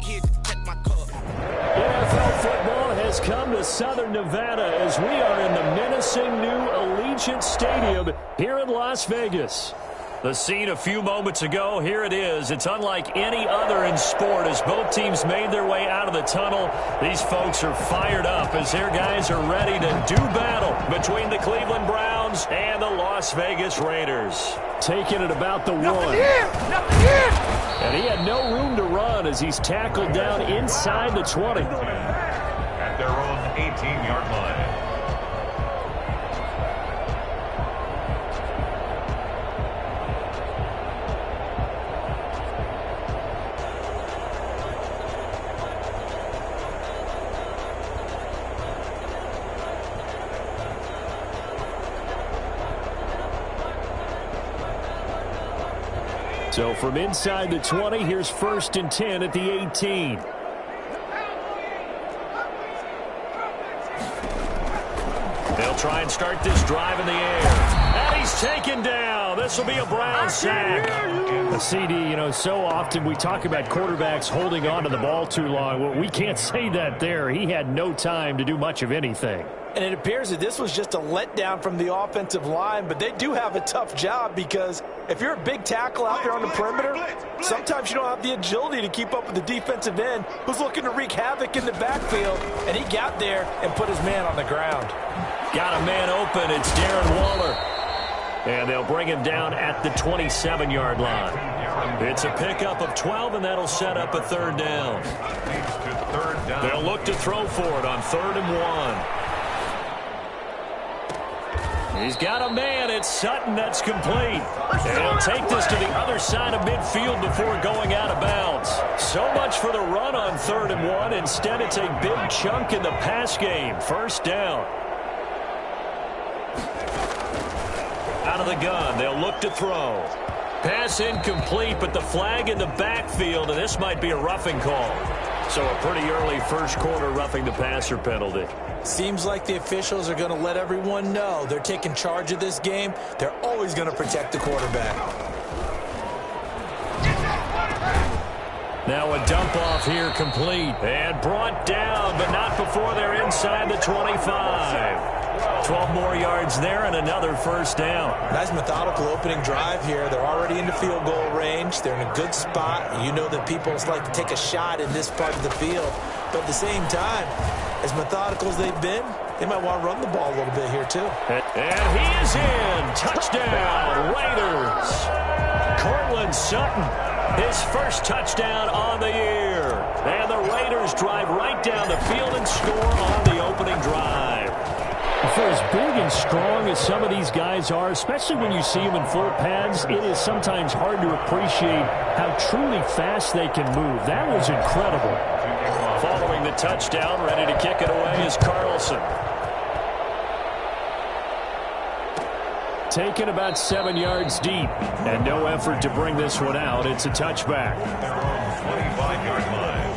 NFL football has come to Southern Nevada as we are in the menacing new Allegiant Stadium here in Las Vegas. The scene a few moments ago, here it is. It's unlike any other in sport as both teams made their way out of the tunnel. These folks are fired up as their guys are ready to do battle between the Cleveland Browns and the Las Vegas Raiders. Taking it about the one. Nothing here! And he had no room to run as he's tackled down inside the 20. At their own 18-yard line. So from inside the 20, here's 1st and 10 at the 18. They'll try and start this drive in the air. And he's taken down. This will be a Brown sack. A CD, so often we talk about quarterbacks holding on to the ball too long. Well, we can't say that there. He had no time to do much of anything. And it appears that this was just a letdown from the offensive line, but they do have a tough job because if you're a big tackle out there on the perimeter, sometimes you don't have the agility to keep up with the defensive end who's looking to wreak havoc in the backfield, and he got there and put his man on the ground. Got a man open. It's Darren Waller. And they'll bring him down at the 27-yard line. It's a pickup of 12, and that'll set up a 3rd down. They'll look to throw for it on 3rd and 1. He's got a man. It's Sutton. That's complete. And he'll take this to the other side of midfield before going out of bounds. So much for the run on 3rd and 1. Instead, it's a big chunk in the pass game. 1st down. Out of the gun. They'll look to throw. Pass incomplete, but the flag in the backfield, and this might be a roughing call. So a pretty early 1st quarter roughing the passer penalty. Seems like the officials are going to let everyone know they're taking charge of this game. They're always going to protect the quarterback. Now a dump off here complete. And brought down, but not before they're inside the 25. 12 more yards there and another 1st down. Nice methodical opening drive here. They're already into field goal range. They're in a good spot. You know that people like to take a shot in this part of the field. But at the same time, as methodical as they've been, they might want to run the ball a little bit here too. And he is in. Touchdown, Raiders. Cortland Sutton, his 1st touchdown on the year. And the Raiders drive right down the field and score on the opening drive. For as big and strong as some of these guys are, especially when you see them in full pads, it is sometimes hard to appreciate how truly fast they can move. That was incredible. Following the touchdown, ready to kick it away is Carlson. Taken about 7 yards deep, and no effort to bring this one out. It's a touchback. Their own 25-yard line.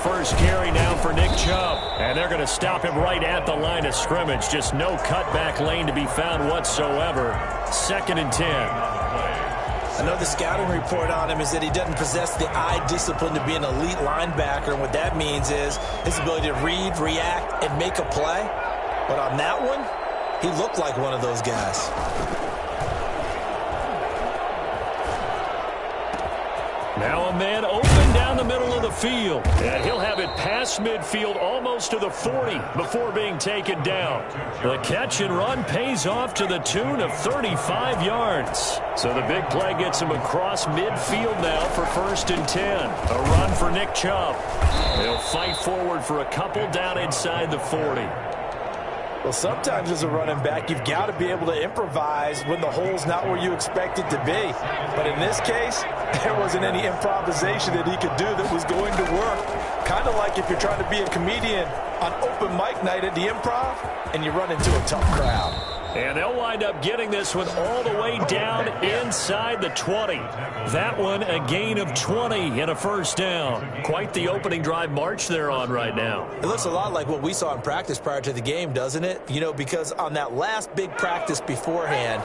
First carry now for Nick Chubb. And they're going to stop him right at the line of scrimmage. Just no cutback lane to be found whatsoever. 2nd and 10. I know the scouting report on him is that he doesn't possess the eye discipline to be an elite linebacker. And what that means is his ability to read, react, and make a play. But on that one, he looked like one of those guys. Now a man open down the middle of the field. And he'll have it past midfield almost to the 40 before being taken down. The catch and run pays off to the tune of 35 yards. So the big play gets him across midfield now for 1st and 10. A run for Nick Chubb. He'll fight forward for a couple down inside the 40. Well, sometimes as a running back, you've got to be able to improvise when the hole's not where you expect it to be. But in this case, there wasn't any improvisation that he could do that was going to work. Kind of like if you're trying to be a comedian on open mic night at the Improv and you run into a tough crowd. And they'll wind up getting this one all the way down inside the 20. That one a gain of 20 and a first down. Quite the opening drive march they're on right now. It looks a lot like what we saw in practice prior to the game, doesn't it? You know, because on that last big practice beforehand,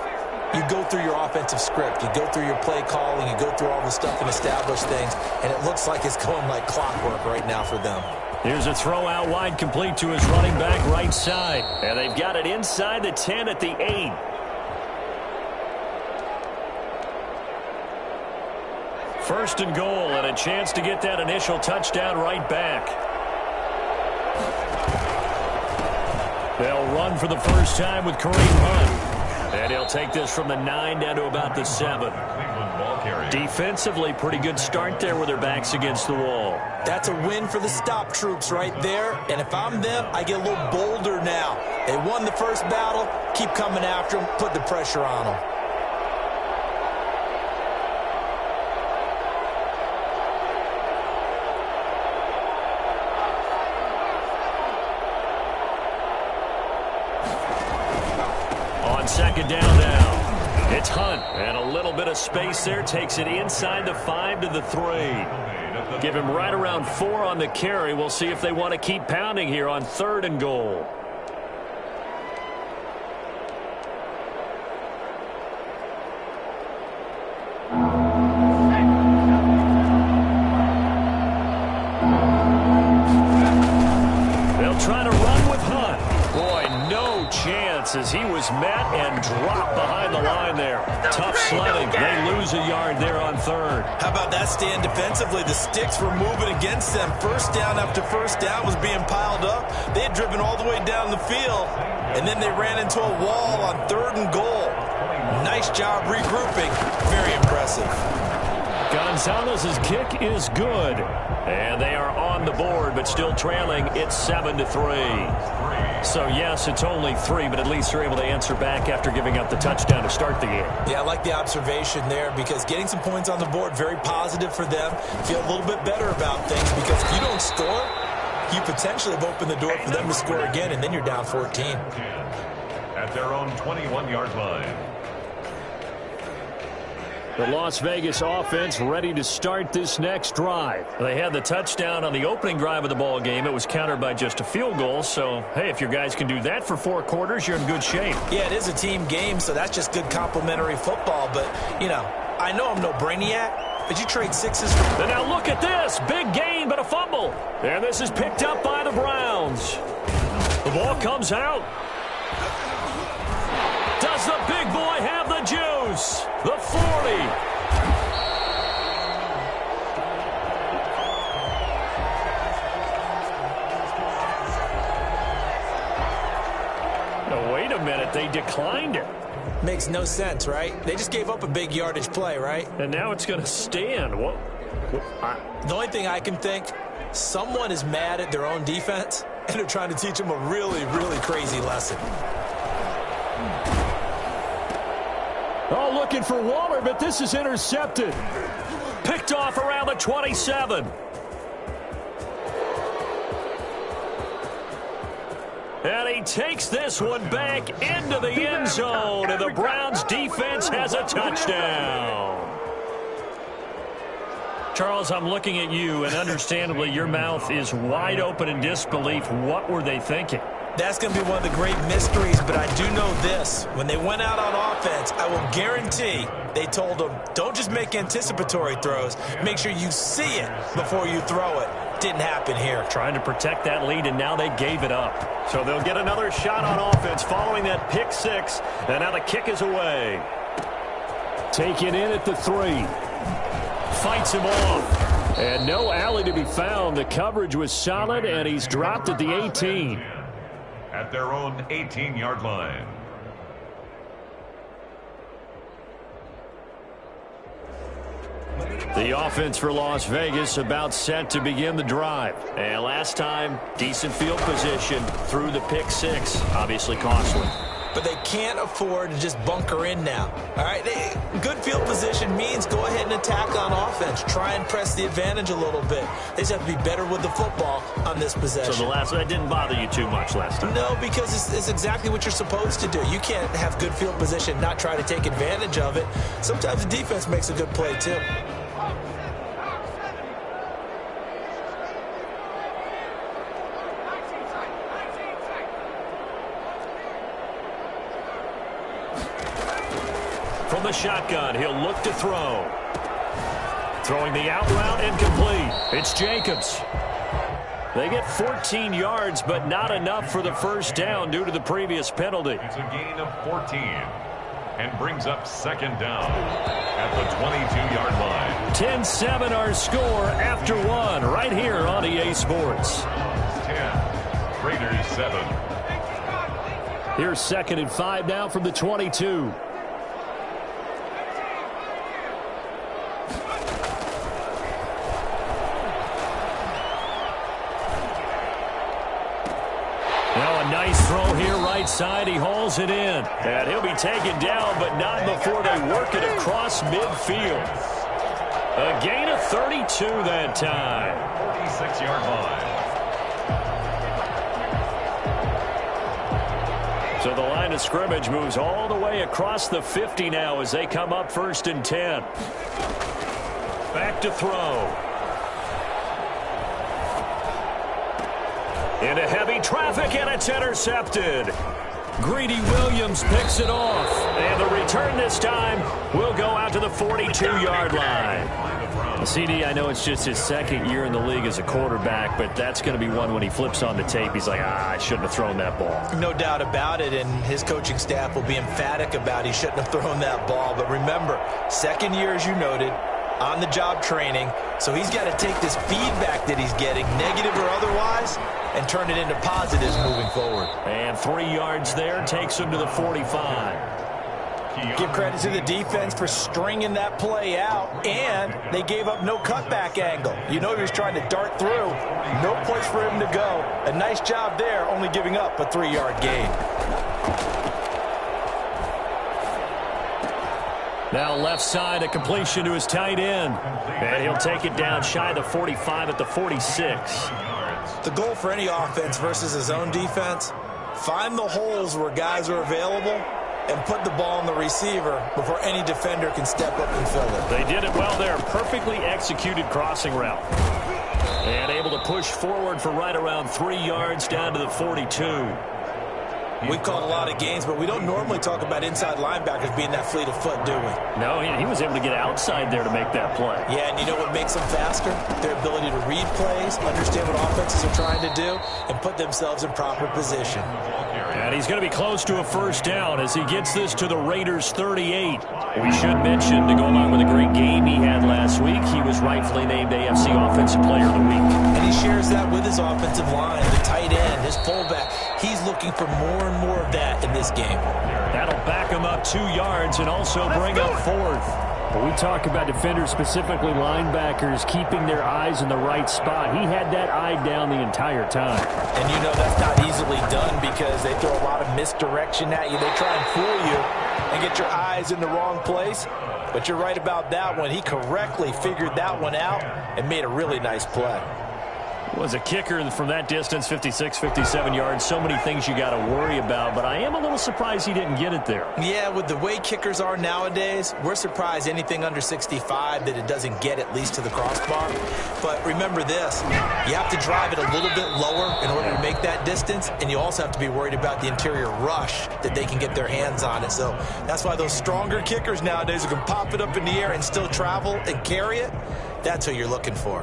you go through your offensive script. You go through your play calling. You go through all the stuff and establish things. And it looks like it's going like clockwork right now for them. Here's a throw out wide, complete to his running back right side. And they've got it inside the 10 at the 8. First and goal, and a chance to get that initial touchdown right back. They'll run for the first time with Kareem Hunt. And he'll take this from the 9 down to about the 7. Defensively, pretty good start there with their backs against the wall. That's a win for the stop troops right there. And if I'm them, I get a little bolder now. They won the first battle. Keep coming after them. Put the pressure on them. On second down now. It's Hunt, and a little bit of space there. Takes it inside the 5 to the 3. Give him right around 4 on the carry. We'll see if they want to keep pounding here on 3rd and goal. They'll try to run with Hunt. Boy, no chance as he was met and dropped behind the line there. Tough sledding. They lose a yard there on 3rd. How about that stand defensively? The sticks were moving against them. First down after first down was being piled up. They had driven all the way down the field, and then they ran into a wall on 3rd and goal. Nice job regrouping. Very impressive. Gonzalez's kick is good. And they are on the board, but still trailing. It's 7 to 3. So, yes, it's only 3, but at least they're able to answer back after giving up the touchdown to start the game. Yeah, I like the observation there because getting some points on the board, very positive for them. Feel a little bit better about things because if you don't score, you potentially have opened the door for them to score again, and then you're down 14. At their own 21-yard line. The Las Vegas offense ready to start this next drive. They had the touchdown on the opening drive of the ball game. It was countered by just a field goal. So, hey, if your guys can do that for 4 quarters, you're in good shape. Yeah, it is a team game, so that's just good complimentary football. But, you know, I know I'm no brainiac, but you trade 6s for... And now look at this. Big gain, but a fumble. And this is picked up by the Browns. The ball comes out. Does the big boy have the juice? The 40. No, wait a minute. They declined it. Makes no sense, right? They just gave up a big yardage play, right? And now it's going to stand. What? The only thing I can think, someone is mad at their own defense, and they're trying to teach them a really, really crazy lesson. Oh, looking for Waller, but this is intercepted. Picked off around the 27. And he takes this one back into the end zone, and the Browns defense has a touchdown. Charles, I'm looking at you, and understandably your mouth is wide open in disbelief. What were they thinking? That's going to be one of the great mysteries, but I do know this. When they went out on offense, I will guarantee they told them, don't just make anticipatory throws. Make sure you see it before you throw it. Didn't happen here. Trying to protect that lead, and now they gave it up. So they'll get another shot on offense following that pick 6, and now the kick is away. Taken in at the 3. Fights him off. And no alley to be found. The coverage was solid, and he's dropped at the 18. At their own 18-yard line. The offense for Las Vegas about set to begin the drive. And last time, decent field position through the pick 6. Obviously costly. but they can't afford to just bunker in now. All right, good field position means go ahead and attack on offense. Try and press the advantage a little bit. They just have to be better with the football on this possession. So the last one didn't bother you too much last time? No, because it's exactly what you're supposed to do. You can't have good field position, not try to take advantage of it. Sometimes the defense makes a good play too. From the shotgun, he'll look to throw. Throwing the out route incomplete. It's Jacobs. They get 14 yards, but not enough for the first down due to the previous penalty. It's a gain of 14 and brings up second down at the 22-yard line. 10-7 our score after one right here on EA Sports. 10, Raiders 7. Here's 2nd and 5 now from the 22. Nice throw here right side. He hauls it in. And he'll be taken down, but not before they work it across midfield. A gain of 32 that time. 46-yard line. So the line of scrimmage moves all the way across the 50 now as they come up 1st and 10. Back to throw. Into heavy traffic, and it's intercepted. Greedy Williams picks it off. And the return this time will go out to the 42-yard line. CD, I know it's just his 2nd year in the league as a quarterback, but that's going to be one when he flips on the tape. He's like, I shouldn't have thrown that ball. No doubt about it, and his coaching staff will be emphatic about he shouldn't have thrown that ball. But remember, 2nd year, as you noted, on-the-job training, so he's got to take this feedback that he's getting, negative or otherwise, and turn it into positives moving forward. And 3 yards there takes him to the 45. Give credit to the defense for stringing that play out, and they gave up no cutback angle. You know he was trying to dart through. No place for him to go. A nice job there, only giving up a 3-yard gain. Now left side, a completion to his tight end. And he'll take it down shy of the 45 at the 46. The goal for any offense versus his own defense, find the holes where guys are available and put the ball on the receiver before any defender can step up and fill it. They did it well there. Perfectly executed crossing route. And able to push forward for right around 3 yards down to the 42. We've called a lot of games, but we don't normally talk about inside linebackers being that fleet of foot, do we? No, he was able to get outside there to make that play. Yeah, and you know what makes them faster? Their ability to read plays, understand what offenses are trying to do, and put themselves in proper position. And he's going to be close to a first down as he gets this to the Raiders' 38. We should mention, to go along with a great game he had last week, he was rightfully named AFC Offensive Player of the Week. And he shares that with his offensive line, the tight end, his fullback. He's looking for more and more of that in this game. That'll back him up 2 yards and also bring up 4th. When we talk about defenders, specifically linebackers, keeping their eyes in the right spot, he had that eye down the entire time. And you know that's not easily done because they throw a lot of misdirection at you. They try and fool you and get your eyes in the wrong place. But you're right about that one. He correctly figured that one out and made a really nice play. Was a kicker from that distance, 56, 57 yards. So many things you got to worry about, but I am a little surprised he didn't get it there. Yeah, with the way kickers are nowadays, we're surprised anything under 65 that it doesn't get at least to the crossbar. But remember this, you have to drive it a little bit lower in order to make that distance, and you also have to be worried about the interior rush that they can get their hands on it. So that's why those stronger kickers nowadays who can pop it up in the air and still travel and carry it, that's what you're looking for.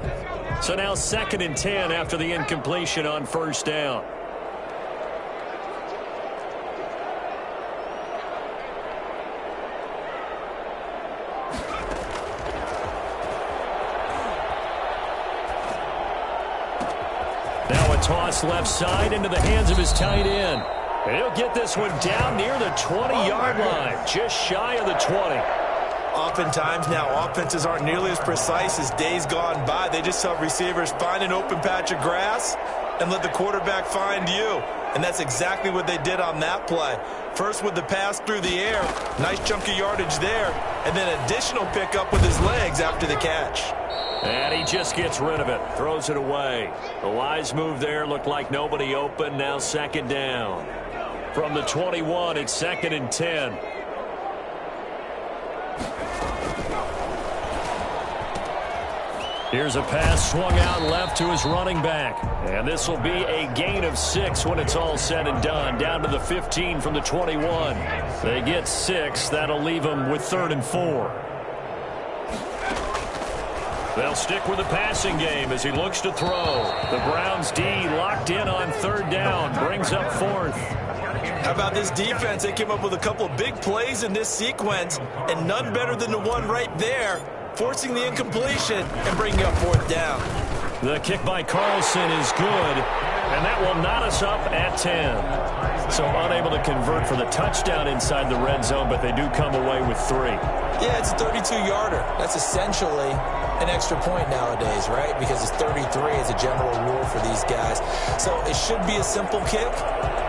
So now 2nd and 10 after the incompletion on first down. Now a toss left side into the hands of his tight end. And he'll get this one down near the 20-yard line, just shy of the 20. Oftentimes now, offenses aren't nearly as precise as days gone by. They just have receivers find an open patch of grass and let the quarterback find you. And that's exactly what they did on that play. First with the pass through the air, nice chunk of yardage there, and then additional pickup with his legs after the catch. And he just gets rid of it, throws it away. The wise move there, looked like nobody open, now second down. From the 21, it's 2nd and 10. Here's a pass swung out left to his running back. And this will be a gain of 6 when it's all said and done. Down to the 15 from the 21. They get 6. That'll leave them with 3rd and 4. They'll stick with the passing game as he looks to throw. The Browns D locked in on 3rd down. Brings up 4th. How about this defense? They came up with a couple of big plays in this sequence, and none better than the one right there, forcing the incompletion and bringing up 4th down. The kick by Carlson is good, and that will knot us up at 10. So unable to convert for the touchdown inside the red zone, but they do come away with 3. Yeah, it's a 32-yarder. That's essentially an extra point nowadays, right? Because it's 33 as a general rule for these guys. So it should be a simple kick.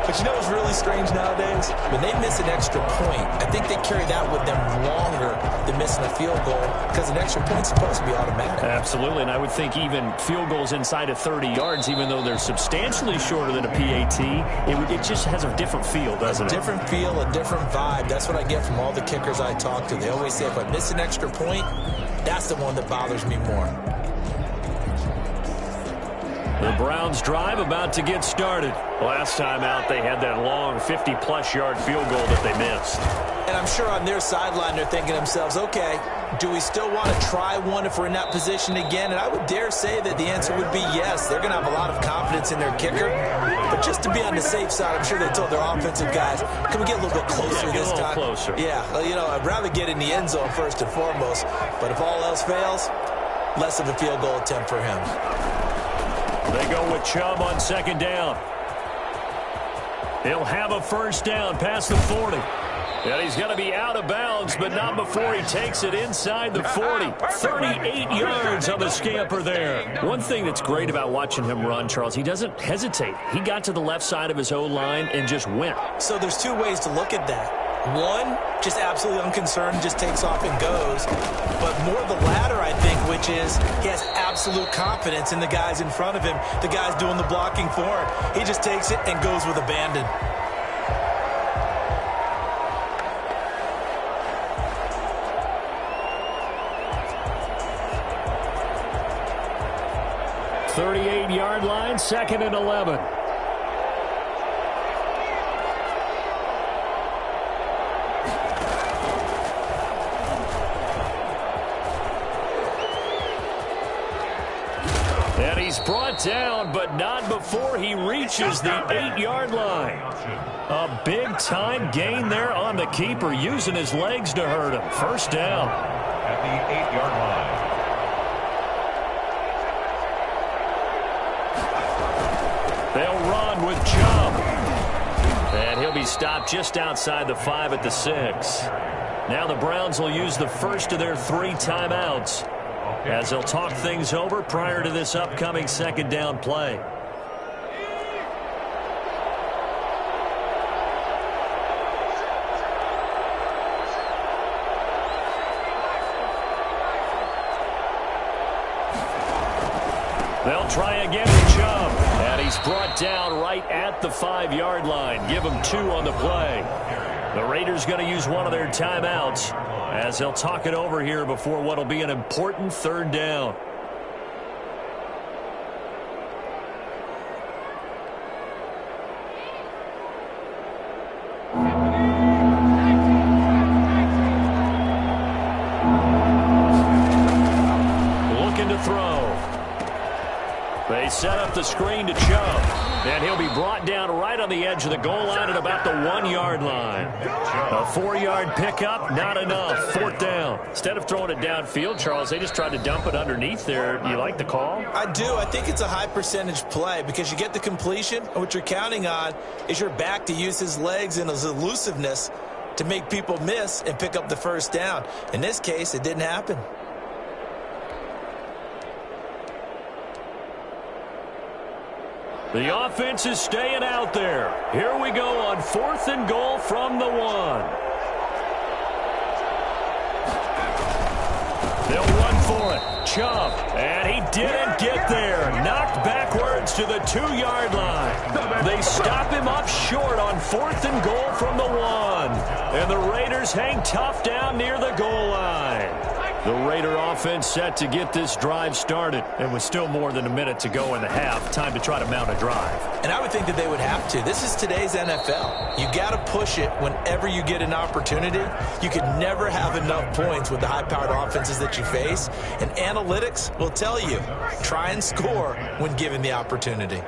But you know what's really strange nowadays? When they miss an extra point, I think they carry that with them longer than missing a field goal because an extra point's supposed to be automatic. Absolutely, and I would think even field goals inside of 30 yards, even though they're substantially shorter than a PAT, it just has a different feel, doesn't it? A different feel, a different vibe. That's what I get from all the kickers I talk to. They always say if I miss an extra point, that's the one that bothers me more. The Browns drive about to get started. Last time out, they had that long 50-plus yard field goal that they missed. And I'm sure on their sideline, they're thinking to themselves, okay, do we still want to try one if we're in that position again? And I would dare say that the answer would be yes. They're going to have a lot of confidence in their kicker. But just to be on the safe side, I'm sure they told their offensive guys, can we get a little bit closer this time? Closer. Yeah, well, you know, I'd rather get in the end zone first and foremost. But if all else fails, less of a field goal attempt for him. They go with Chubb on 2nd down. He'll have a 1st down past the 40. And he's going to be out of bounds, but not before he takes it inside the 40. 38 yards on the scamper there. One thing that's great about watching him run, Charles, he doesn't hesitate. He got to the left side of his O-line and just went. So there's 2 ways to look at that. One, just absolutely unconcerned, just takes off and goes. But more the latter, I think, which is he has absolute confidence in the guys in front of him, the guys doing the blocking for him. He just takes it and goes with abandon. Yard line, 2nd and 11. And he's brought down, but not before he reaches the 8-yard line. A big-time gain there on the keeper, using his legs to hurt him. 1st down. At the 8-yard line. They'll run with Chubb. And he'll be stopped just outside the 5 at the 6. Now the Browns will use the first of their 3 timeouts as they'll talk things over prior to this upcoming 2nd down play. They'll try again with Chubb. And he's brought down right at the 5-yard line. Give him 2 on the play. The Raiders going to use one of their timeouts as they'll talk it over here before what will be an important 3rd down. Looking to throw. They set up the screen to Chubb, and he'll be brought down right on the edge of the goal line at about the 1-yard line. A 4-yard pickup, not enough. 4th down. Instead of throwing it downfield, Charles, they just tried to dump it underneath there. You like the call? I do. I think it's a high percentage play because you get the completion, and what you're counting on is your back to use his legs and his elusiveness to make people miss and pick up the 1st down. In this case, it didn't happen. The offense is staying out there. Here we go on 4th and goal from the 1. They'll run for it. Chubb, and he didn't get there. Knocked backwards to the 2-yard line. They stop him up short on 4th and goal from the 1. And the Raiders hang tough down near the goal line. The Raider offense set to get this drive started. It was still more than a minute to go in the half. Time to try to mount a drive. And I would think that they would have to. This is today's NFL. You got to push it whenever you get an opportunity. You can never have enough points with the high-powered offenses that you face. And analytics will tell you, try and score when given the opportunity.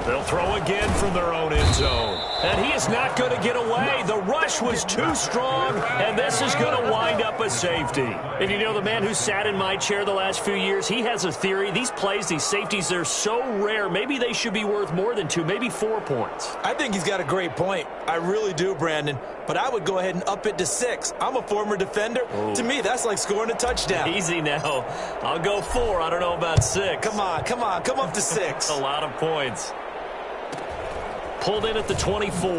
They'll throw again from their own end zone. And he is not going to get away. The rush was too strong, and this is going to wind up a safety. And you know, the man who sat in my chair the last few years, he has a theory. These plays, these safeties, they're so rare. Maybe they should be worth more than 2, maybe 4 points. I think he's got a great point. I really do, Brandon. But I would go ahead and up it to 6. I'm a former defender. Ooh. To me, that's like scoring a touchdown. Easy now. I'll go 4. I don't know about 6. Come on. Come up to 6. A lot of points. Pulled in at the 24.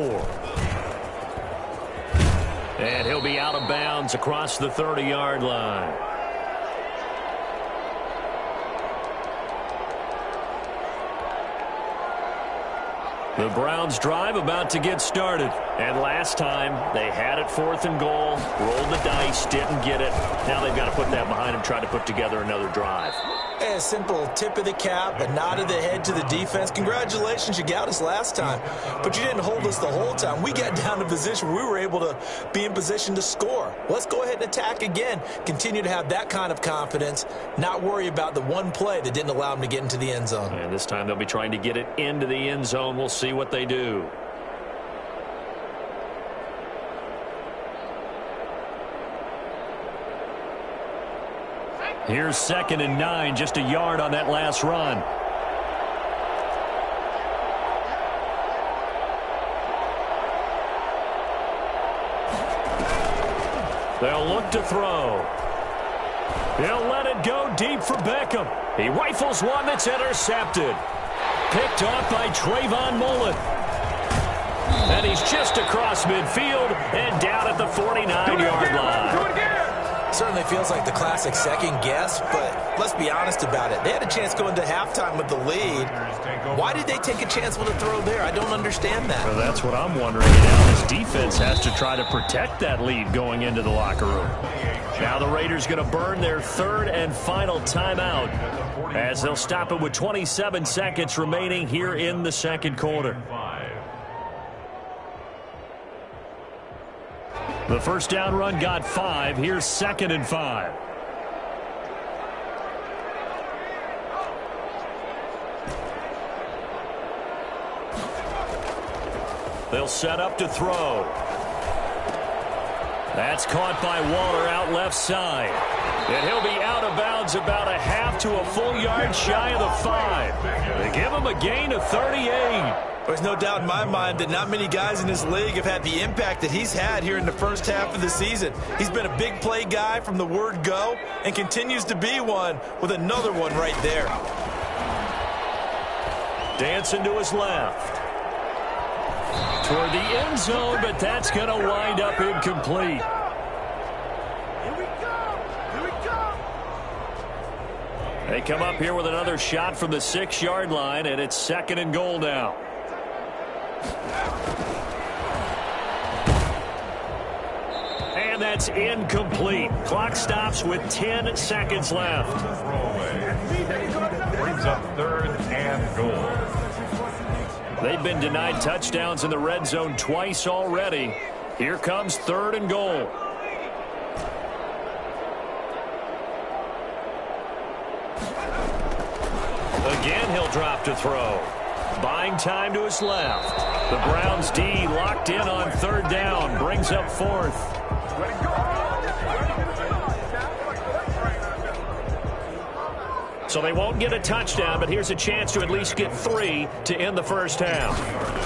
And he'll be out of bounds across the 30-yard line. The Browns drive about to get started. And last time, they had it 4th and goal, rolled the dice, didn't get it. Now they've got to put that behind them, try to put together another drive. A simple tip of the cap, a nod of the head to the defense. Congratulations, you got us last time. But you didn't hold us the whole time. We got down to a position where we were able to be in position to score. Let's go ahead and attack again. Continue to have that kind of confidence, not worry about the one play that didn't allow them to get into the end zone. And this time they'll be trying to get it into the end zone. We'll see what they do. Here's 2nd and 9, just a yard on that last run. They'll look to throw. He'll let it go deep for Beckham. He rifles one that's intercepted. Picked off by Trayvon Mullen. And he's just across midfield and down at the 49-yard line. Certainly feels like the classic second guess, but let's be honest about it. They had a chance going to halftime with the lead. Why did they take a chance with a throw there? I don't understand that. Well, that's what I'm wondering. Now this defense has to try to protect that lead going into the locker room. Now the Raiders going to burn their 3rd and final timeout as they'll stop it with 27 seconds remaining here in the 2nd quarter. The first down run got 5. Here's 2nd and 5. They'll set up to throw. That's caught by Waller out left side. And he'll be out of bounds about a half to a full yard shy of the 5. They give him a gain of 38. There's no doubt in my mind that not many guys in this league have had the impact that he's had here in the first half of the season. He's been a big play guy from the word go and continues to be one with another one right there. Dancing to his left. Toward the end zone, but that's going to wind up incomplete. They come up here with another shot from the 6-yard line, and it's 2nd and goal now. And that's incomplete. Clock stops with 10 seconds left. Brings up 3rd and goal. They've been denied touchdowns in the red zone twice already. Here comes 3rd and goal. Again, he'll drop to throw. Buying time to his left. The Browns D locked in on 3rd down. Brings up 4th. So they won't get a touchdown, but here's a chance to at least get 3 to end the first half.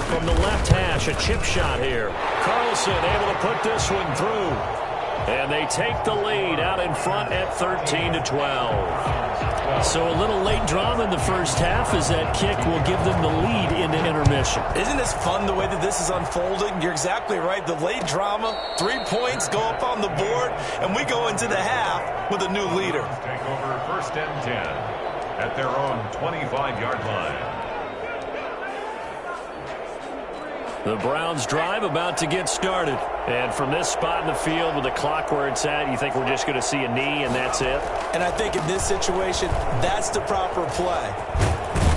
From the left hash, a chip shot here. Carlson able to put this one through. And they take the lead out in front at 13-12. So a little late drama in the first half as that kick will give them the lead into intermission. Isn't this fun the way that this is unfolding? You're exactly right. The late drama, 3 points go up on the board, and we go into the half with a new leader. Take over 1st and 10 at their own 25-yard line. The Browns drive about to get started. And from this spot in the field with the clock where it's at, you think we're just going to see a knee and that's it? And I think in this situation, that's the proper play.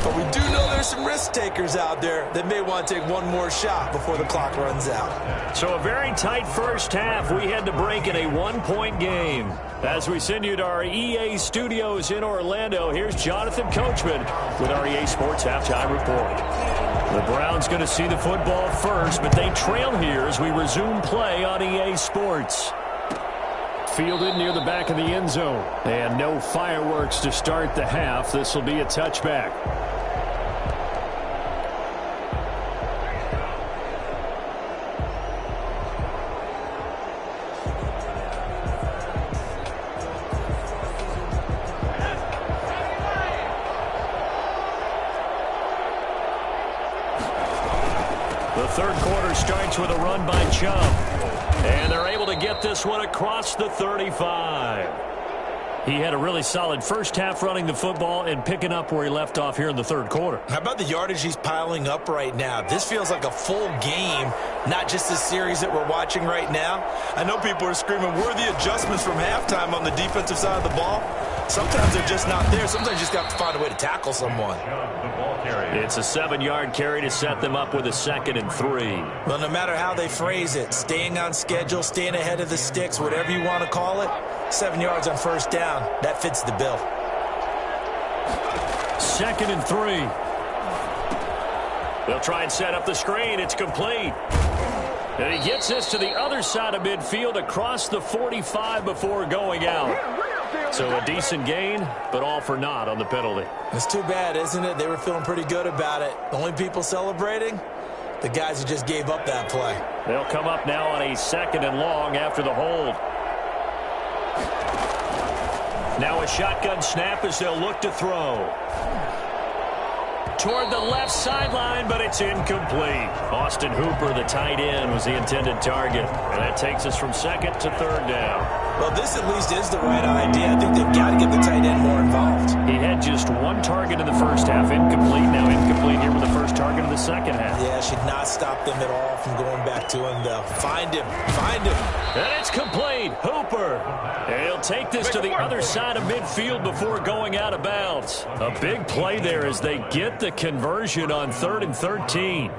But we do know there's some risk takers out there that may want to take one more shot before the clock runs out. So a very tight first half. We had to break in a one-point game. As we send you to our EA studios in Orlando, here's Jonathan Coachman with our EA Sports Halftime Report. The Browns going to see the football first, but they trail here as we resume play on EA Sports. Fielded near the back of the end zone. And no fireworks to start the half. This will be a touchback. The third quarter starts with a run by Chubb. And they're able to get this one across the 35. He had a really solid first half running the football and picking up where he left off here in the third quarter. How about the yardage he's piling up right now? This feels like a full game, not just the series that we're watching right now. I know people are screaming, where are the adjustments from halftime on the defensive side of the ball? Sometimes they're just not there. Sometimes you just got to find a way to tackle someone. It's a 7-yard carry to set them up with a 2nd and 3. Well, no matter how they phrase it, staying on schedule, staying ahead of the sticks, whatever you want to call it, 7 yards on first down, that fits the bill. 2nd and 3. They'll try and set up the screen. It's complete. And he gets this to the other side of midfield across the 45 before going out. So a decent gain, but all for naught on the penalty. It's too bad, isn't it? They were feeling pretty good about it. The only people celebrating, the guys who just gave up that play. They'll come up now on a 2nd and long after the hold. Now a shotgun snap as they'll look to throw. Toward the left sideline, but it's incomplete. Austin Hooper, the tight end, was the intended target. And that takes us from 2nd to 3rd down. Well, this at least is the right idea. I think they've got to get the tight end more involved. He had just 1 target in the first half, incomplete. Now incomplete here with the first target of the second half. Yeah, should not stop them at all from going back to him, though. Find him. Find him. And it's complete. Hooper. And he'll take this to the other side of midfield before going out of bounds. A big play there as they get the conversion on 3rd and 13.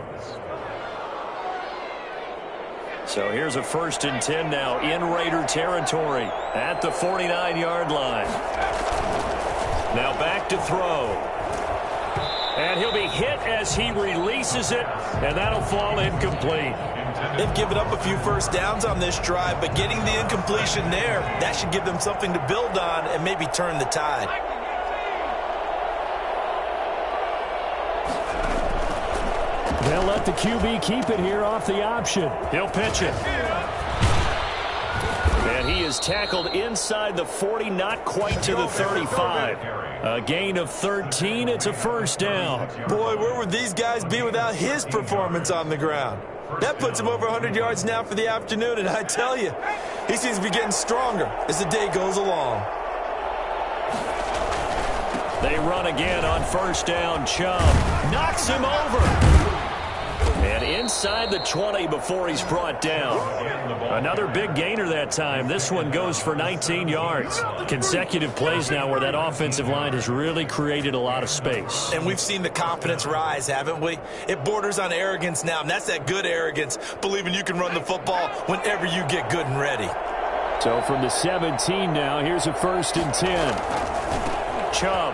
So here's a 1st and 10 now in Raider territory at the 49-yard line. Now back to throw. And he'll be hit as he releases it, and that'll fall incomplete. They've given up a few first downs on this drive, but getting the incompletion there, that should give them something to build on and maybe turn the tide. They'll let the QB keep it here off the option. He'll pitch it. And he is tackled inside the 40, not quite to the 35. A gain of 13. It's a 1st down. Boy, where would these guys be without his performance on the ground? That puts him over 100 yards now for the afternoon, and I tell you, he seems to be getting stronger as the day goes along. They run again on 1st down. Chubb knocks him over. And inside the 20 before he's brought down. Another big gainer that time. This one goes for 19 yards. Consecutive plays now where that offensive line has really created a lot of space. And we've seen the confidence rise, haven't we? It borders on arrogance now, and that's that good arrogance, believing you can run the football whenever you get good and ready. So from the 17 now, here's a 1st and 10. Chubb.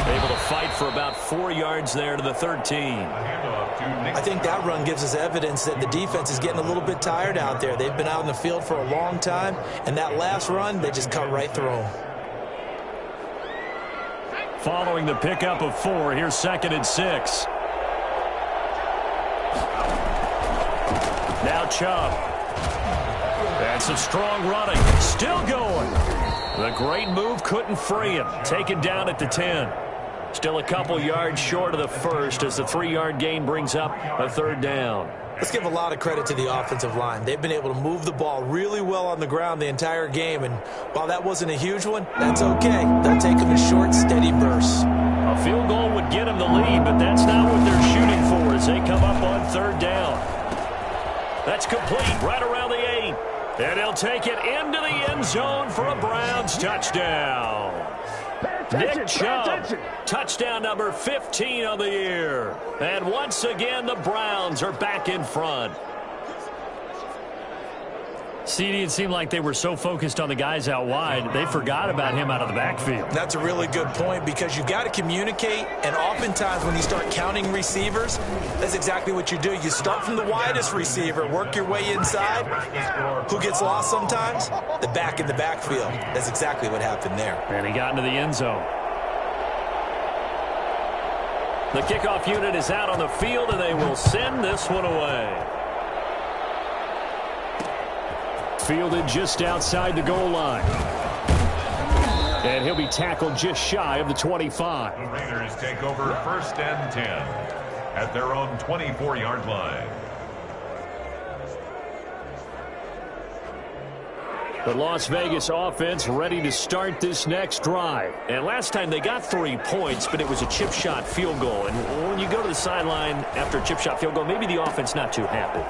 Able to fight for about 4 yards there to the 13. I think that run gives us evidence that the defense is getting a little bit tired out there. They've been out in the field for a long time, and that last run, they just cut right through them. Following the pickup of 4, here's 2nd and 6. Now Chubb. And some strong running. Still going. The great move couldn't free him. Taken down at the 10. Still a couple yards short of the first as the 3-yard gain brings up a third down. Let's give a lot of credit to the offensive line. They've been able to move the ball really well on the ground the entire game, and while that wasn't a huge one, that's okay. They'll take them in short, steady bursts. A field goal would get them the lead, but that's not what they're shooting for as they come up on third down. That's complete right around the 8. And he'll take it into the end zone for a Browns touchdown. Nick Chubb, touchdown number 15 on the year. And once again, the Browns are back in front. CD, it seemed like they were so focused on the guys out wide, they forgot about him out of the backfield. That's a really good point because you've got to communicate, and oftentimes when you start counting receivers, that's exactly what you do. You start from the widest receiver, work your way inside. Who gets lost sometimes? The back in the backfield. That's exactly what happened there. And he got into the end zone. The kickoff unit is out on the field, and they will send this one away. Fielded just outside the goal line. And he'll be tackled just shy of the 25. The Raiders take over 1st and 10 at their own 24-yard line. The Las Vegas offense ready to start this next drive. And last time they got 3 points, but it was a chip shot field goal. And when you go to the sideline after a chip shot field goal, maybe the offense not too happy.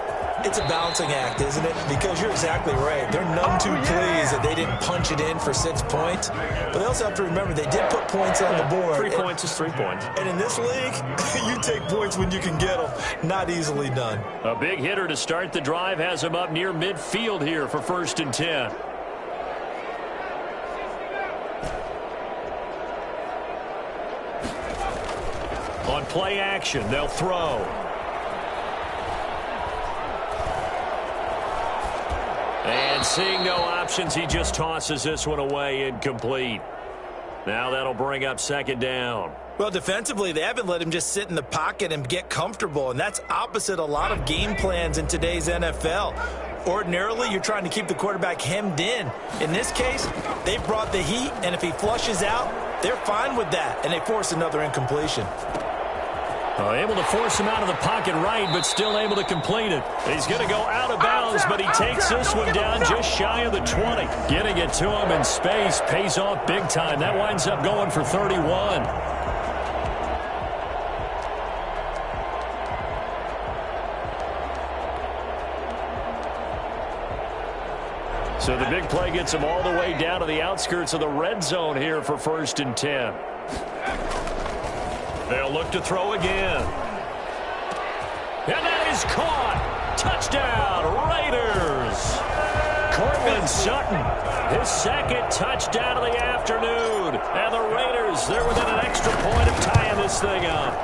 It's a balancing act, isn't it? Because you're exactly right. They're none too pleased that they didn't punch it in for 6 points. But they also have to remember they did put points on the board. 3 points is 3 points. And in this league, you take points when you can get them. Not easily done. A big hitter to start the drive has him up near midfield here for 1st and 10. On play action, they'll throw. And seeing no options, he just tosses this one away, incomplete. Now that'll bring up 2nd down. Well, defensively, they haven't let him just sit in the pocket and get comfortable, and that's opposite a lot of game plans in today's NFL. Ordinarily, you're trying to keep the quarterback hemmed in. In this case, they brought the heat, and if he flushes out, they're fine with that, and they force another incompletion. Able to force him out of the pocket right, but still able to complete it. He's going to go out of bounds, but he takes this one down just shy of the 20. Getting it to him in space pays off big time. That winds up going for 31. So the big play gets him all the way down to the outskirts of the red zone here for 1st and 10. They'll look to throw again. And that is caught. Touchdown, Raiders. Cortland Sutton, his 2nd touchdown of the afternoon. And the Raiders, they're within an extra point of tying this thing up.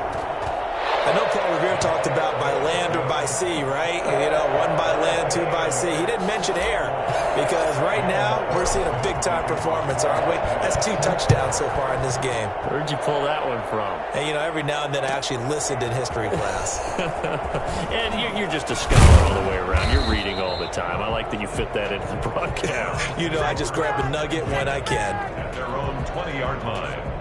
I know Paul Revere talked about by land or by sea, right? You know, 1 by land, 2 by sea. He didn't mention air because right now we're seeing a big-time performance, aren't we? That's 2 touchdowns so far in this game. Where'd you pull that one from? And, you know, every now and then I actually listened in history class. And you're just a scholar all the way around. You're reading all the time. I like that you fit that into the broadcast. You know, I just grab a nugget when I can. At their own 20-yard line.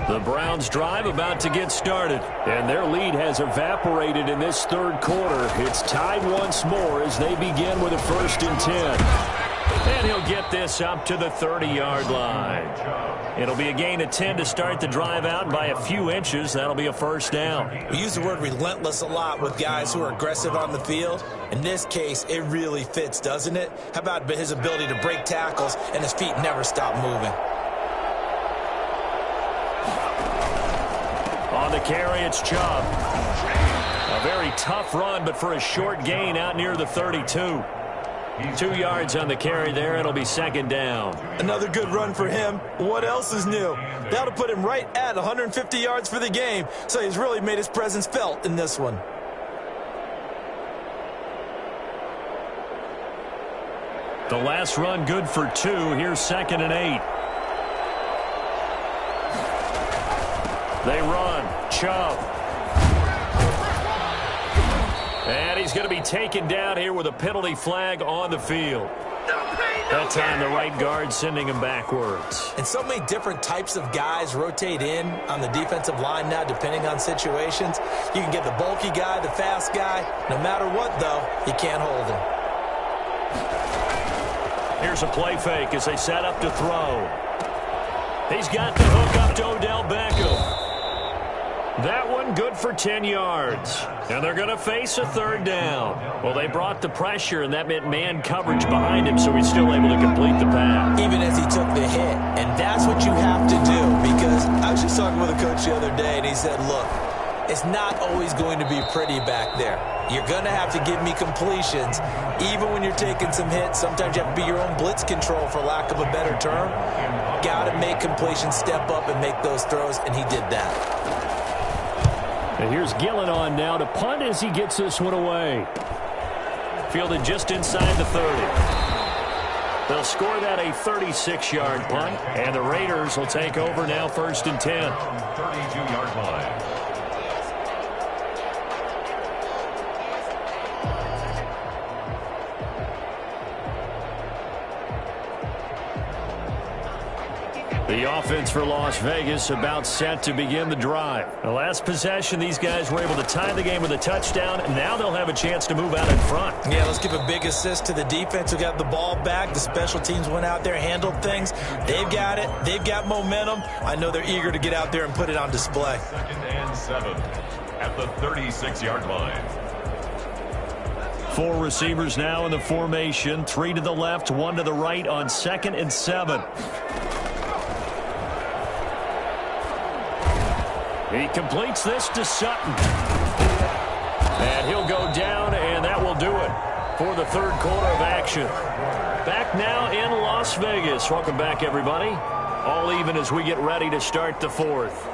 The Browns drive about to get started, and their lead has evaporated in this 3rd quarter. It's tied once more as they begin with a 1st and 10. And he'll get this up to the 30-yard line. It'll be a gain of 10 to start the drive out by a few inches. That'll be a 1st down. We use the word relentless a lot with guys who are aggressive on the field. In this case, it really fits, doesn't it? How about his ability to break tackles and his feet never stop moving? On the carry, it's Chubb. A very tough run, but for a short gain out near the 32. 2 yards on the carry there. It'll be 2nd down. Another good run for him. What else is new? That'll put him right at 150 yards for the game, so he's really made his presence felt in this one. The last run good for 2. Here's 2nd and 8. They run. Chubb. And he's going to be taken down here with a penalty flag on the field. That time the right guard sending him backwards. And so many different types of guys rotate in on the defensive line now, depending on situations. You can get the bulky guy, the fast guy. No matter what, though, you can't hold him. Here's a play fake as they set up to throw. He's got the hook up to Odell Beckham. That one good for 10 yards. And they're going to face a third down. Well, they brought the pressure, and that meant man coverage behind him, so he's still able to complete the pass. Even as he took the hit. And that's what you have to do, because I was just talking with a coach the other day, and he said, look, it's not always going to be pretty back there. You're going to have to give me completions. Even when you're taking some hits, sometimes you have to be your own blitz control, for lack of a better term. Got to make completions, step up, and make those throws, and he did that. And here's Gillen on now to punt as he gets this one away. Fielded just inside the 30. They'll score that a 36-yard punt, and the Raiders will take over now 1st and 10. 32-yard line. The offense for Las Vegas about set to begin the drive. The last possession, these guys were able to tie the game with a touchdown, and now they'll have a chance to move out in front. Yeah, let's give a big assist to the defense who got the ball back. The special teams went out there, handled things. They've got it. They've got momentum. I know they're eager to get out there and put it on display. 2nd and 7 at the 36-yard line. 4 receivers now in the formation. 3 to the left, 1 to the right on 2nd and 7. He completes this to Sutton. And he'll go down, and that will do it for the third quarter of action. Back now in Las Vegas. Welcome back, everybody. All even as we get ready to start the fourth.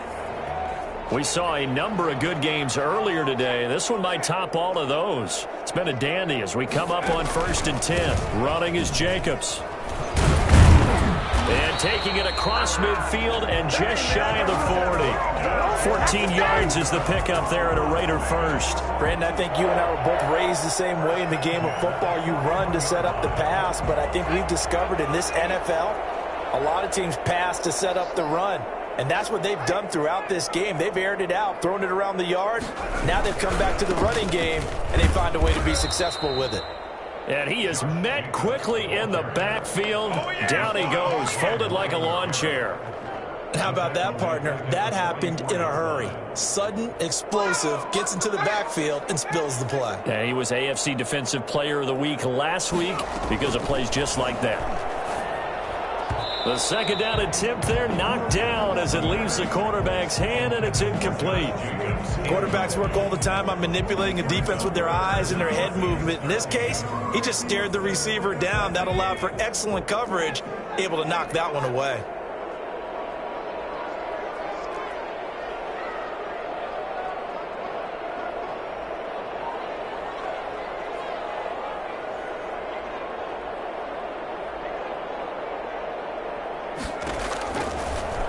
We saw a number of good games earlier today. This one might top all of those. It's been a dandy as we come up on 1st and 10. Running is Jacobs. And taking it across midfield and just shy of the 40. 14 yards is the pickup there at a Raider first. Brandon, I think you and I were both raised the same way in the game of football. You run to set up the pass, but I think we've discovered in this NFL, a lot of teams pass to set up the run. And that's what they've done throughout this game. They've aired it out, thrown it around the yard. Now they've come back to the running game, and they find a way to be successful with it. And he is met quickly in the backfield. Down he goes, folded like a lawn chair. How about that, partner? That happened in a hurry. Sudden, explosive, gets into the backfield and spills the play. Yeah, he was AFC Defensive Player of the Week last week because of plays just like that. The second down attempt there knocked down as it leaves the quarterback's hand, and it's incomplete. Quarterbacks work all the time on manipulating a defense with their eyes and their head movement. In this case, he just stared the receiver down. That allowed for excellent coverage, able to knock that one away.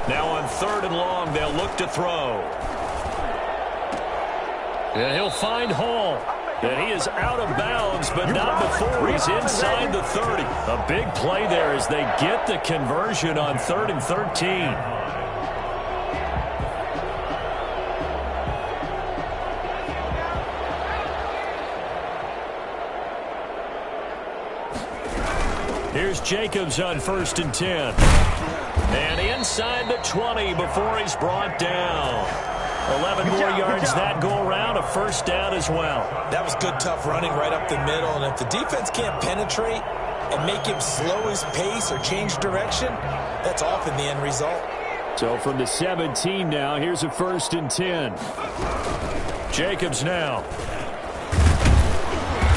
Now on 3rd and long, they'll look to throw. And he'll find Hall. And he is out of bounds, but not before he's inside the 30. A big play there as they get the conversion on 3rd and 13. Here's Jacobs on 1st and 10. And inside the 20 before he's brought down. 11 more yards that go around, a first down as well. That was good, tough running right up the middle. And if the defense can't penetrate and make him slow his pace or change direction, that's often the end result. So from the 17 now, here's a 1st and 10. Jacobs now.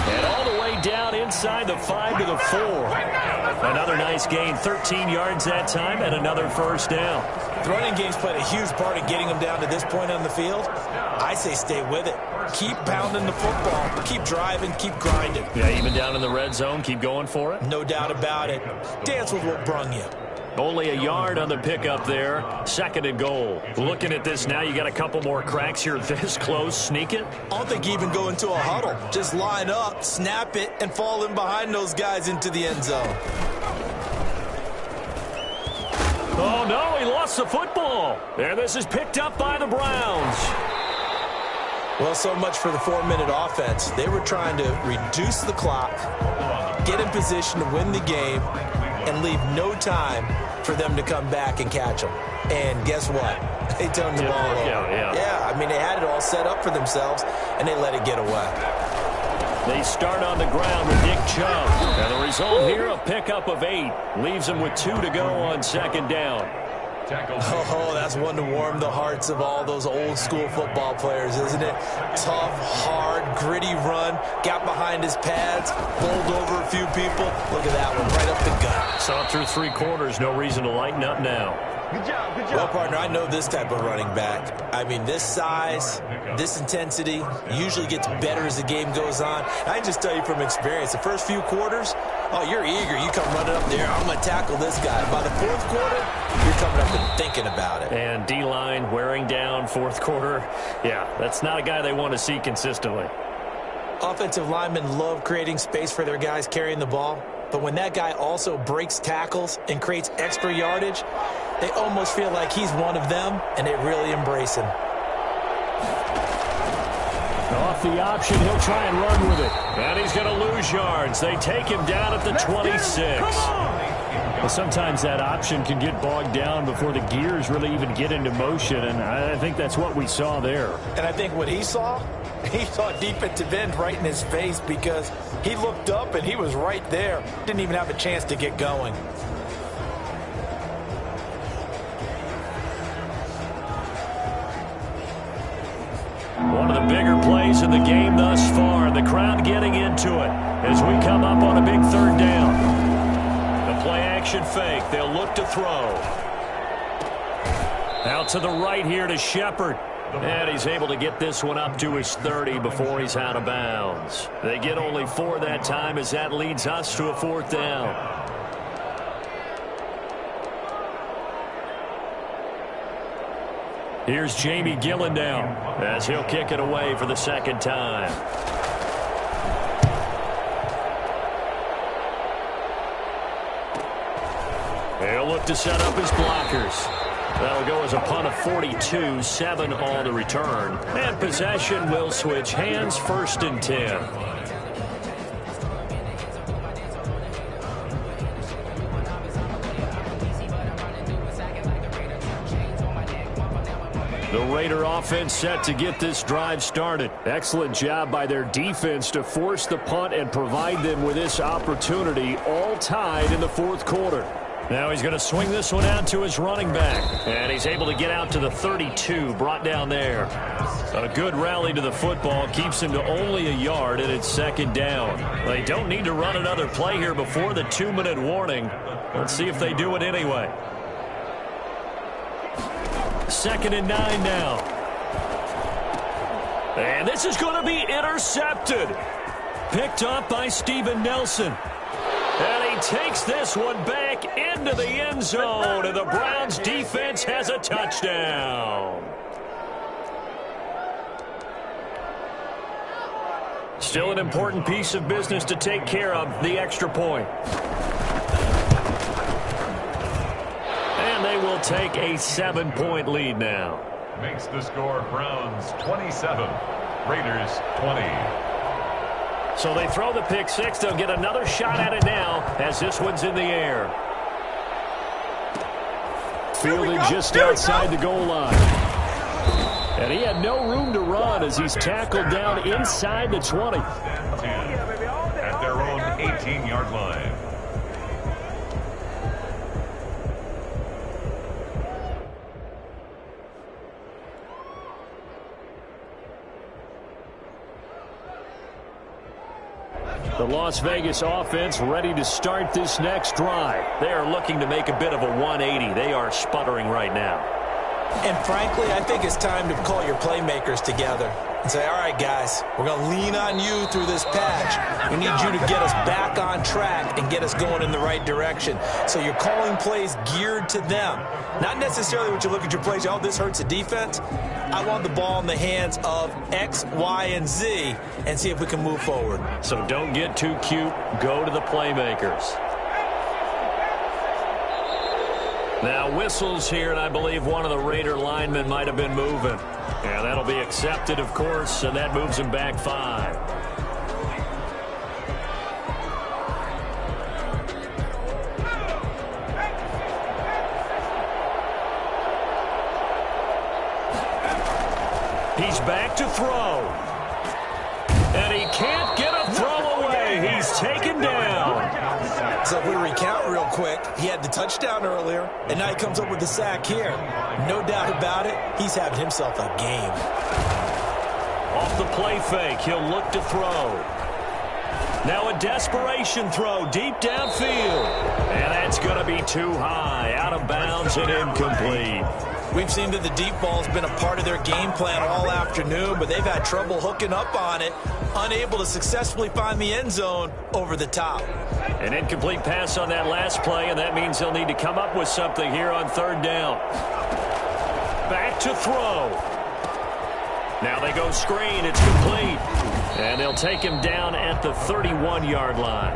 And all the way down inside the 5 to the 4. Another nice gain, 13 yards that time, and another first down. The running game's played a huge part in getting them down to this point on the field. I say stay with it. Keep pounding the football. Keep driving. Keep grinding. Yeah, even down in the red zone, keep going for it. No doubt about it. Dance with what brung you. Only a yard on the pickup there. 2nd and goal. Looking at this now, you got a couple more cracks here this close. Sneak it? I don't think you even go into a huddle. Just line up, snap it, and fall in behind those guys into the end zone. Oh, no, he lost the football. And this is picked up by the Browns. Well, so much for the 4-minute offense. They were trying to reduce the clock, get in position to win the game, and leave no time for them to come back and catch them. And guess what? They turned the ball over. Yeah, I mean, they had it all set up for themselves, and they let it get away. They start on the ground with Nick Chubb. And the result here, a pickup of 8. Leaves them with 2 to go on 2nd down. Oh, that's one to warm the hearts of all those old-school football players, isn't it? Tough, hard, gritty run, got behind his pads, bowled over a few people. Look at that one, right up the gut. Saw through 3 quarters, no reason to lighten up now. Good job, good job. Well, partner, I know this type of running back. I mean, this size, this intensity usually gets better as the game goes on. I can just tell you from experience, the first few quarters, oh, you're eager. You come running up there, I'm going to tackle this guy. By the 4th quarter, you're coming up and thinking about it. And D-line wearing down 4th quarter. Yeah, that's not a guy they want to see consistently. Offensive linemen love creating space for their guys carrying the ball. But when that guy also breaks tackles and creates extra yardage, they almost feel like he's one of them, and they really embrace him. Off the option, he'll try and run with it. And he's going to lose yards. They take him down at the 26. Well, sometimes that option can get bogged down before the gears really even get into motion, and I think that's what we saw there. And I think what he saw defensive end right in his face because he looked up and he was right there. Didn't even have a chance to get going. One of the bigger plays in the game thus far. The crowd getting into it as we come up on a big 3rd down. The play action fake. They'll look to throw. Out to the right here to Shepard. And he's able to get this one up to his 30 before he's out of bounds. They get only 4 that time as that leads us to a 4th down. Here's Jamie Gillen now as he'll kick it away for the 2nd time. He'll look to set up his blockers. That'll go as a punt of 42, 7 on the return. And possession will switch hands, 1st and 10. The Raider offense set to get this drive started. Excellent job by their defense to force the punt and provide them with this opportunity, all tied in the 4th quarter. Now he's going to swing this one out to his running back. And he's able to get out to the 32, brought down there. A good rally to the football keeps him to only a yard, and it's 2nd down. They don't need to run another play here before the 2-minute warning. Let's see if they do it anyway. 2nd and 9 now. And this is going to be intercepted. Picked up by Steven Nelson. And he takes this one back into the end zone, and the Browns defense has a touchdown. Still an important piece of business to take care of, the extra point. And they will take a 7-point lead now. Makes the score Browns 27, Raiders 20. So they throw the pick 6. They'll get another shot at it now as this one's in the air. Fielded just outside the goal line. And he had no room to run as he's tackled down inside the 20. At their own 18-yard line. The Las Vegas offense ready to start this next drive. They are looking to make a bit of a 180. They are sputtering right now. And frankly, I think it's time to call your playmakers together and say, all right, guys, we're going to lean on you through this patch. We need you to get us back on track and get us going in the right direction. So you're calling plays geared to them. Not necessarily what you look at your plays, oh, this hurts the defense. I want the ball in the hands of X, Y, and Z and see if we can move forward. So don't get too cute. Go to the playmakers. Now whistles here, and I believe one of the Raider linemen might have been moving. And that'll be accepted, of course, and that moves him back 5. He's back to throw. And he can't get a throw away. He's taken down. So if we recount real quick, he had the touchdown earlier, and now he comes up with the sack here. No doubt about it, he's having himself a game. Off the play fake, he'll look to throw. Now a desperation throw deep downfield. And that's going to be too high, out of bounds and incomplete. We've seen that the deep ball has been a part of their game plan all afternoon, but they've had trouble hooking up on it, unable to successfully find the end zone over the top. An incomplete pass on that last play, and that means they'll need to come up with something here on 3rd down. Back to throw. Now they go screen. It's complete. And they'll take him down at the 31-yard line.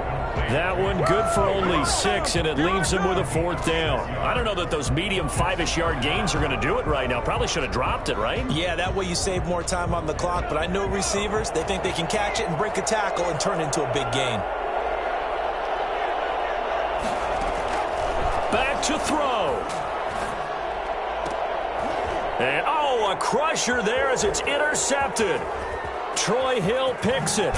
That one good for only 6, and it leaves him with a 4th down. I don't know that those medium 5-ish yard gains are going to do it right now. Probably should have dropped it, right? Yeah, that way you save more time on the clock. But I know receivers, they think they can catch it and break a tackle and turn it into a big gain. Back to throw. And, oh, a crusher there as it's intercepted. Troy Hill picks it.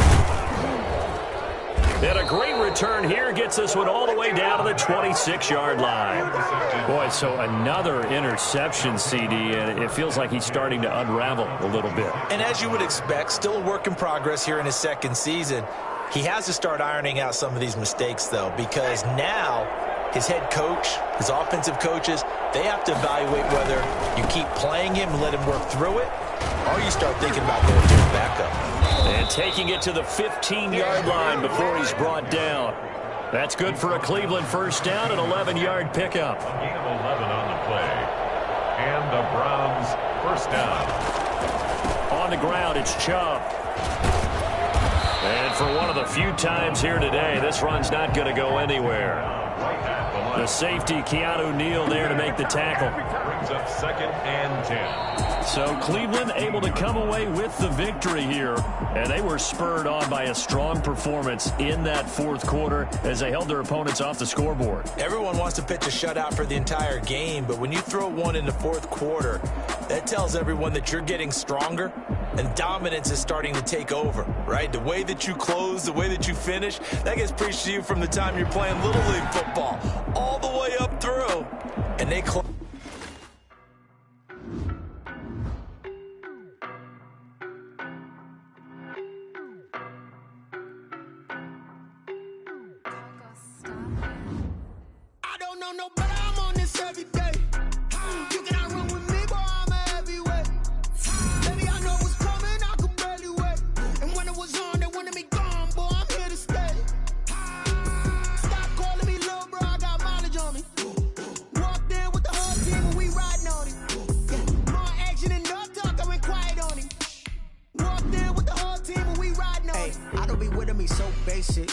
And a great return here gets this one all the way down to the 26-yard line. Boy, so another interception, CD, and it feels like he's starting to unravel a little bit. And as you would expect, still a work in progress here in his 2nd season. He has to start ironing out some of these mistakes, though, because now his head coach, his offensive coaches, they have to evaluate whether you keep playing him and let him work through it, or you start thinking about going to his backup. And taking it to the 15-yard line before he's brought down. That's good for a Cleveland 1st down, an 11-yard pickup. A gain of 11 on the play. And the Browns 1st down. On the ground, it's Chubb. And for one of the few times here today, this run's not going to go anywhere. The safety, Keanu Neal, there to make the tackle. Brings up 2nd and 10. So Cleveland able to come away with the victory here, and they were spurred on by a strong performance in that 4th quarter as they held their opponents off the scoreboard. Everyone wants to pitch a shutout for the entire game, but when you throw one in the 4th quarter, that tells everyone that you're getting stronger and dominance is starting to take over, right? The way that you close, the way that you finish, that gets preached to you from the time you're playing Little League football all the way up through, and they close. I don't know no better, I'm on this every day. You cannot run with me, boy, I'm a heavyweight. Baby, I know what's coming, I could barely wait. And when it was on, they wanted me gone, boy, I'm here to stay. Stop calling me little bro, I got mileage on me. Walked in with the whole team and we riding on it. Yeah, more action and no talk, I went quiet on him. Walked in with the whole team and we riding on it. I don't be with me so basic.